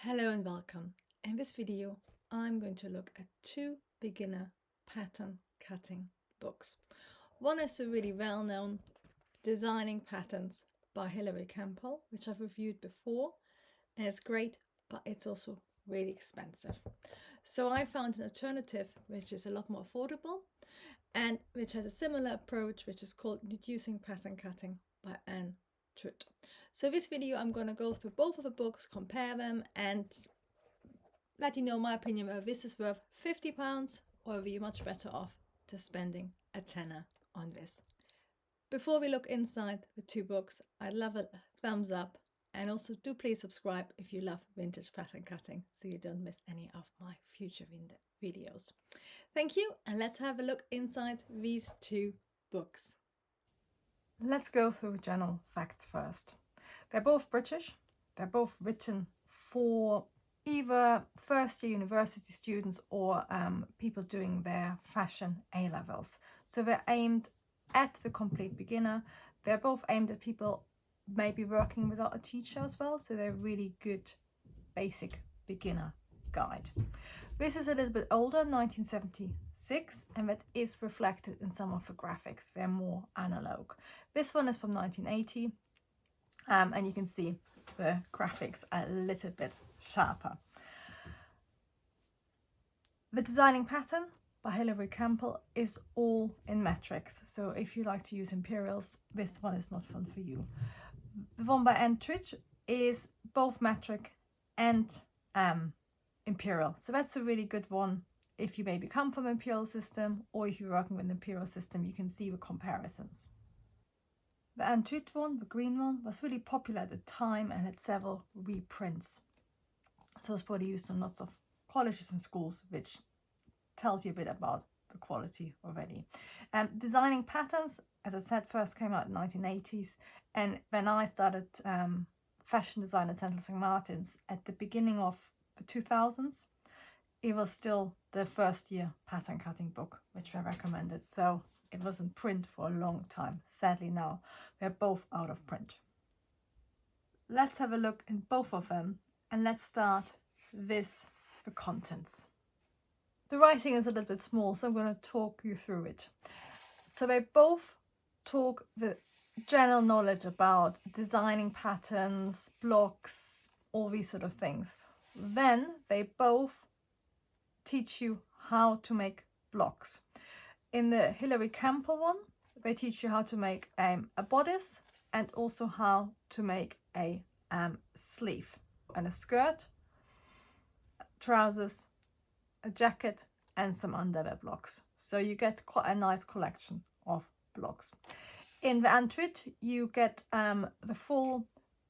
Hello and welcome. In this video, I'm going to look at two beginner pattern cutting books. One is a really well-known Designing Patterns by Hilary Campbell, which I've reviewed before, and it's great, but it's also really expensive. So I found an alternative which is a lot more affordable and which has a similar approach, which is called Reducing Pattern Cutting by Anne Truitt. So this video I'm going to go through both of the books, compare them, and let you know my opinion whether this is worth £50 or whether you're much better off just spending a tenner on this. Before we look inside the two books, I'd love a thumbs up, and also do please subscribe if you love vintage pattern cutting so you don't miss any of my future videos. Thank you, and let's have a look inside these two books. Let's go through general facts first. They're both British. They're both written for either first-year university students or people doing their fashion A-levels. So they're aimed at the complete beginner. They're both aimed at people maybe working without a teacher as well. So they're really good basic beginner guide. This is a little bit older, 1976, and that is reflected in some of the graphics. They're more analog. This one is from 1980, and you can see the graphics are a little bit sharper. The Designing Pattern by Hilary Campbell is all in metrics, so if you like to use imperials, this one is not fun for you. The one by Anne Truitt is both metric and imperial, so that's a really good one if you maybe come from imperial system, or if you're working with an imperial system, you can see the comparisons. The Anne Truitt one, the green one, was really popular at the time and had several reprints, so it's probably used in lots of colleges and schools, which tells you a bit about the quality already. Designing Patterns, as I said, first came out in the 1980s, and when I started fashion design at Central St. Martin's at the beginning of the 2000s, it was still the first year pattern cutting book which I recommended, so it was in print for a long time. Sadly now they're both out of print. Let's have a look in both of them, and let's start with the contents. The writing is a little bit small, so I'm going to talk you through it. So they both talk the general knowledge about designing patterns, blocks, all these sort of things. Then they both teach you how to make blocks. In the Hilary Campbell one, they teach you how to make a bodice and also how to make a sleeve and a skirt, trousers, a jacket, and some underwear blocks. So you get quite a nice collection of blocks. In the Anne Truitt, you get the full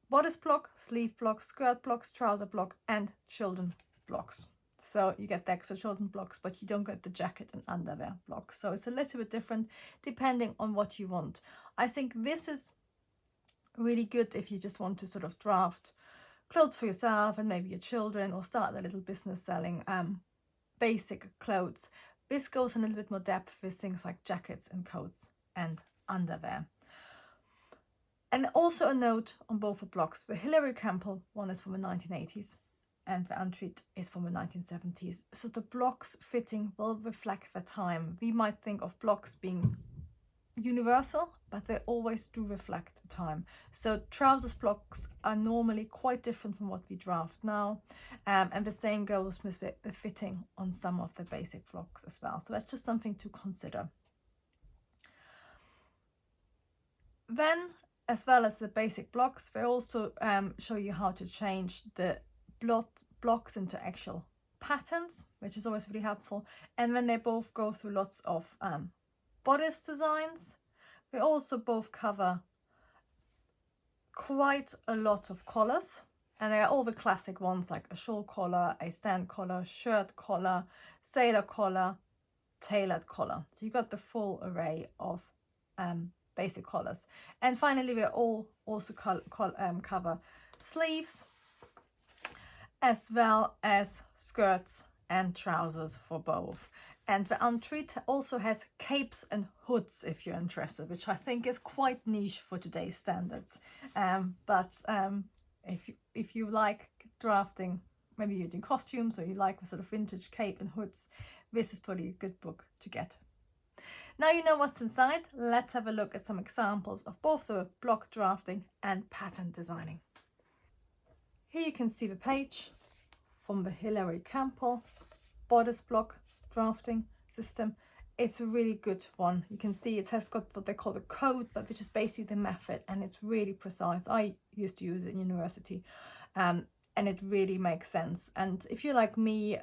bodice block, sleeve block, skirt blocks, trouser block, and children blocks. So you get the extra children blocks, but you don't get the jacket and underwear blocks. So it's a little bit different depending on what you want. I think this is really good if you just want to sort of draft clothes for yourself and maybe your children, or start a little business selling basic clothes. This goes in a little bit more depth with things like jackets and coats and underwear. And also a note on both the blocks. The Hilary Campbell one is from the 1980s and the Anne Truitt is from the 1970s. So the blocks fitting will reflect the time. We might think of blocks being universal, but they always do reflect the time. So trousers blocks are normally quite different from what we draft now, and the same goes with the fitting on some of the basic blocks as well. So that's just something to consider. Then, as well as the basic blocks, they also show you how to change the blocks into actual patterns, which is always really helpful. And then they both go through lots of bodice designs. They also both cover quite a lot of collars, and they are all the classic ones like a shawl collar, a stand collar, shirt collar, sailor collar, tailored collar. So you got the full array of basic collars. And finally, we all also cover sleeves as well as skirts and trousers for both. And the Anne Truitt also has capes and hoods if you're interested, which I think is quite niche for today's standards. But if you like drafting maybe you're doing costumes or you like the sort of vintage cape and hoods, this is probably a good book to get. Now you know what's inside, let's have a look at some examples of both the block drafting and pattern designing. Here you can see the page from the Hilary Campbell bodice block drafting system. It's a really good one. You can see it has got what they call the code, but which is basically the method, and it's really precise. I used to use it in university, and it really makes sense. And if you're like me,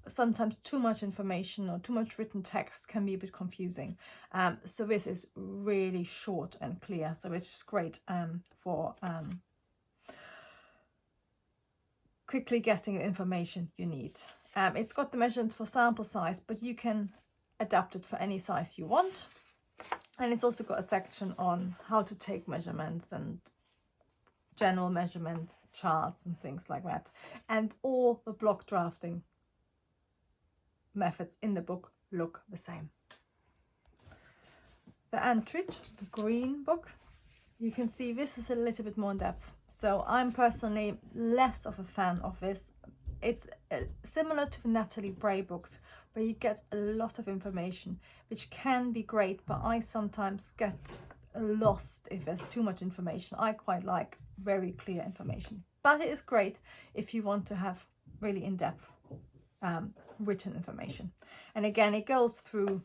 sometimes too much information or too much written text can be a bit confusing. So this is really short and clear. So it's just great for quickly getting the information you need. It's got the measurements for sample size, but you can adapt it for any size you want. And it's also got a section on how to take measurements and general measurement charts and things like that. And all the block drafting methods in the book look the same. The Antrit, the green book, you can see this is a little bit more in depth. So I'm personally less of a fan of this. It's similar to the Natalie Bray books, where you get a lot of information, which can be great, but I sometimes get lost if there's too much information. I quite like very clear information, but it is great if you want to have really in-depth written information. And again, it goes through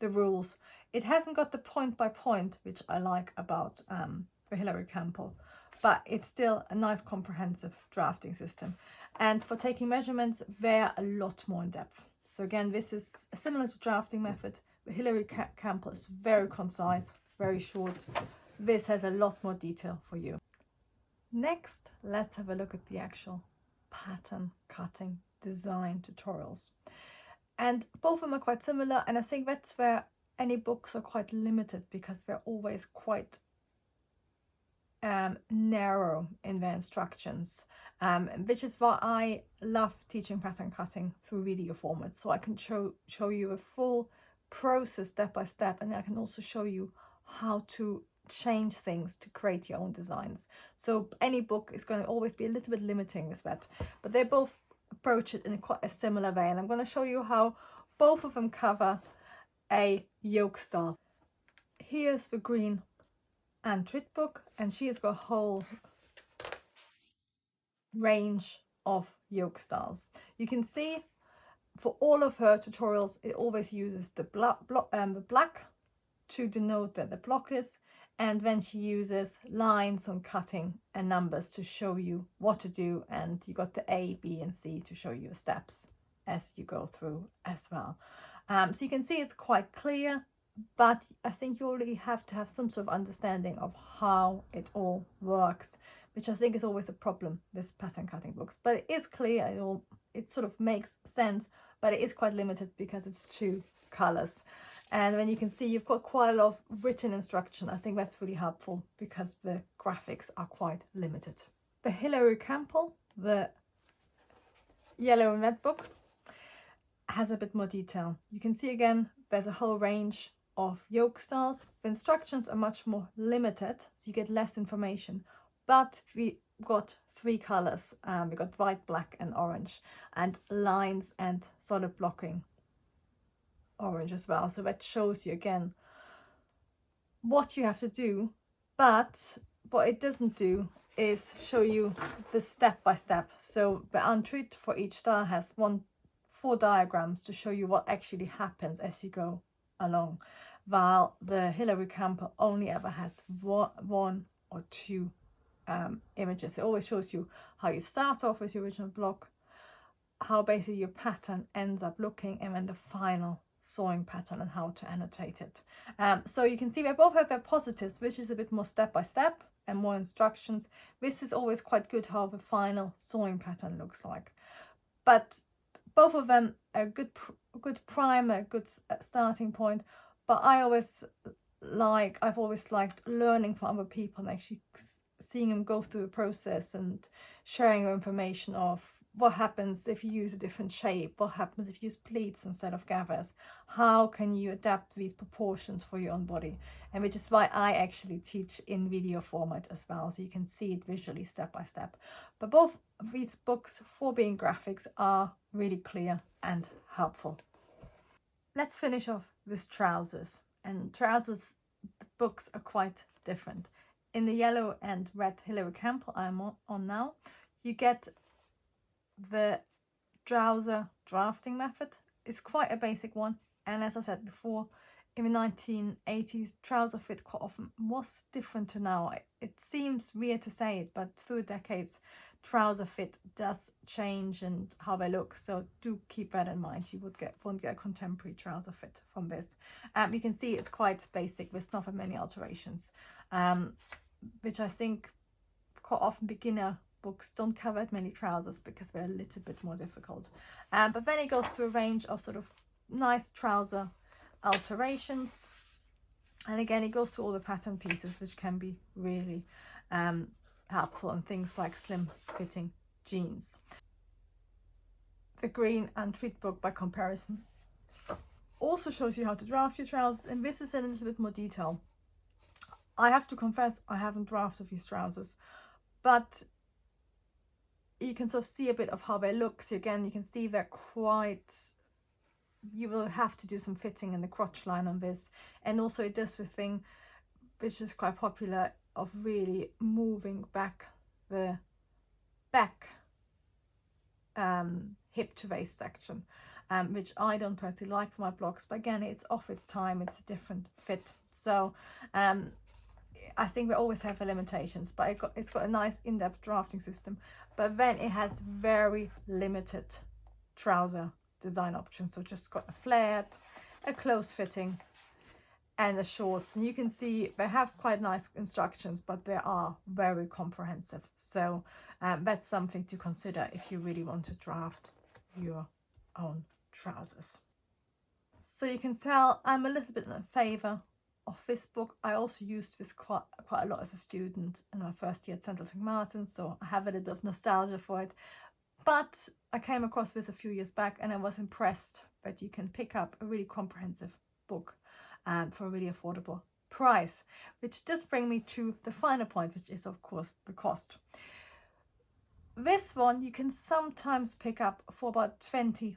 the rules. It hasn't got the point by point, which I like about the Hilary Campbell, but it's still a nice comprehensive drafting system. And for taking measurements, they're a lot more in depth. So again, this is similar to drafting method. The Hilary Campbell is very concise, very short. This has a lot more detail for you. Next, let's have a look at the actual pattern cutting design tutorials. And both of them are quite similar, and I think that's where any books are quite limited, because they're always quite narrow in their instructions, which is why I love teaching pattern cutting through video formats, so I can show you a full process step by step, and I can also show you how to change things to create your own designs. So any book is going to always be a little bit limiting with that, but they both approach it in quite a similar way, and I'm going to show you how both of them cover a yoke style. Here's the green Antrit book, and she has got a whole range of yoke styles. You can see for all of her tutorials it always uses the black to denote that the block is, and then she uses lines on cutting and numbers to show you what to do, and you got the A, B and C to show you the steps as you go through as well. So you can see it's quite clear, but I think you already have to have some sort of understanding of how it all works, which I think is always a problem with pattern cutting books. But it is clear, it sort of makes sense, but it is quite limited because it's 2 colors. And when you can see you've got quite a lot of written instruction, I think that's really helpful because the graphics are quite limited. The Hilary Campbell, the yellow and red book, has a bit more detail. You can see again there's a whole range of yoke styles. The instructions are much more limited, so you get less information, but we got 3 colors. We got white, black and orange, and lines and solid blocking orange as well. So that shows you again what you have to do, but what it doesn't do is show you the step by step. So the Antrit for each style has 4 diagrams to show you what actually happens as you go along, while the Hilary Campbell only ever has 1 or 2 images. It always shows you how you start off with your original block, how basically your pattern ends up looking, and then the final sewing pattern and how to annotate it. So you can see they both have their positives, which is a bit more step by step and more instructions. This is always quite good how the final sewing pattern looks like, but both of them are good primer, good starting point. But I've always liked learning from other people and actually seeing them go through the process and sharing information of what happens if you use a different shape, what happens if you use pleats instead of gathers, how can you adapt these proportions for your own body, and which is why I actually teach in video format as well, so you can see it visually step by step. But both of these books, for being graphics, are really clear and helpful. Let's finish off with trousers, and trousers, the books are quite different. In the yellow and red Hillary Campbell I'm on now, you get the trouser drafting method. Is quite a basic one, and as I said before, in the 1980s trouser fit quite often was different to now. It seems weird to say it, but through decades trouser fit does change and how they look, so do keep that in mind. You won't get a contemporary trouser fit from this. You can see it's quite basic with not very many alterations, which I think quite often beginner books don't cover that many trousers because they're a little bit more difficult. But then it goes through a range of sort of nice trouser alterations, and again it goes through all the pattern pieces, which can be really helpful in things like slim fitting jeans. The Green and Tweed book, by comparison, also shows you how to draft your trousers, and this is in a little bit more detail. I have to confess I haven't drafted these trousers, but you can sort of see a bit of how they look. So again, you can see they're quite, you will have to do some fitting in the crotch line on this, and also it does the thing which is quite popular of really moving back the back hip to waist section, which I don't personally like for my blocks, but again it's off its time, it's a different fit. So I think we always have the limitations, but it's got a nice in-depth drafting system, but then it has very limited trouser design options. So just got a flared, a close fitting, and the shorts, and you can see they have quite nice instructions, but they are very comprehensive. So that's something to consider if you really want to draft your own trousers. So you can tell I'm a little bit in favor of this book. I also used this quite a lot as a student in my first year at Central St. Martin's, so I have a little bit of nostalgia for it. But I came across this a few years back, and I was impressed that you can pick up a really comprehensive book for a really affordable price, which does bring me to the final point, which is of course the cost. This one you can sometimes pick up for about £20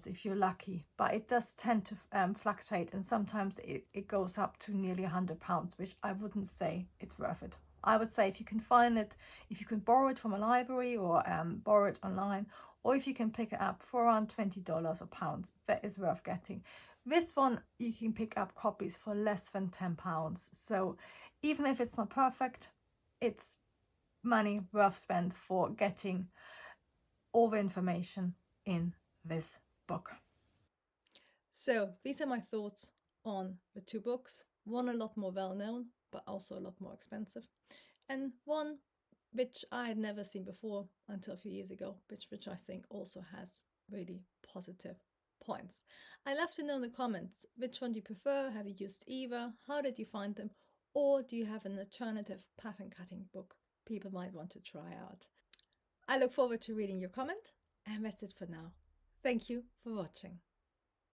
if you're lucky, but it does tend to fluctuate, and sometimes it goes up to nearly £100, which I wouldn't say it's worth it. I would say if you can find it, if you can borrow it from a library or borrow it online, or if you can pick it up for around $20 or pounds, that is worth getting. This one you can pick up copies for less than £10, so even if it's not perfect, it's money worth spent for getting all the information in this book. So these are my thoughts on the two books. One a lot more well known, but also a lot more expensive, and one which I had never seen before until a few years ago, which I think also has really positive points. I'd love to know in the comments, which one do you prefer? Have you used either? How did you find them? Or do you have an alternative pattern cutting book people might want to try out? I look forward to reading your comment, and that's it for now. Thank you for watching.